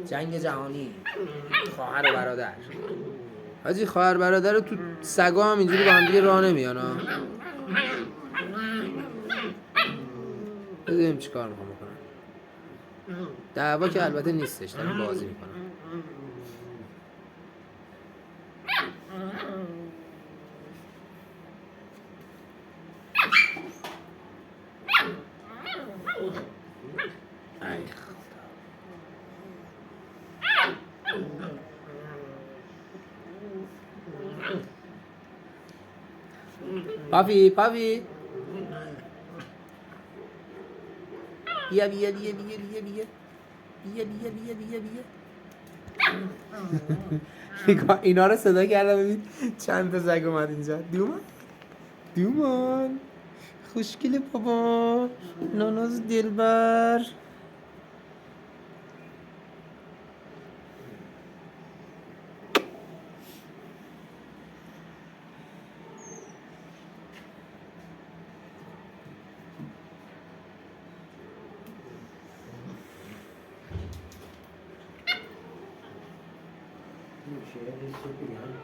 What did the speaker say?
جنگ جهانی، خواهر و برادر. حاجی خواهر برادر رو تو سگا هم اینجوری با هم دیگه راه نمیان ها. ببینیم چیکار میخوام بکنم. دعوا که البته نیستش، دارم بازی میکنم. ای پافی پافی بیا بیا بیا بیا بیا بیا بیا بیا بیا بیا بیا. اینا رو صدا کردم ببین چند تا سگ اومد اینجا. دومان دومان خوشگل بابا ناناز دلبر. شعر صبح میگن